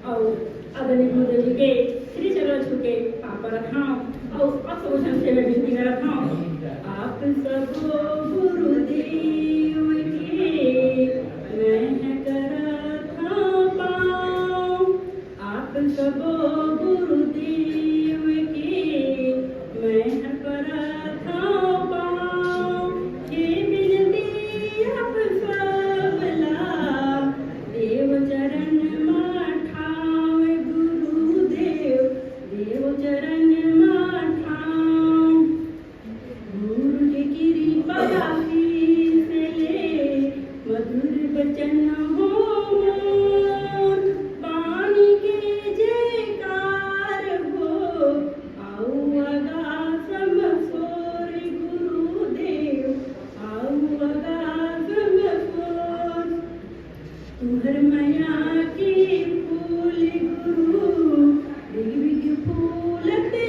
और अगले मुझे के श्री चरण छुके पाप रखाओ और असोचन से विनती रखाओ आप सब गुरुदेव के मैं करता पाऊं आप सब गुरुदेव के मैं करता पाऊं ये विनती आप सबला देव चरण माठाव गुरुदेव देव चरण माठाव गुरु की कृपा से ले मधुर बचन हो मोर पानी के जयकार हो आओ अगासम सोर गुरुदेव आओ अगासम सोर तुहर माया के फूल गुरु दिव्य फूल ते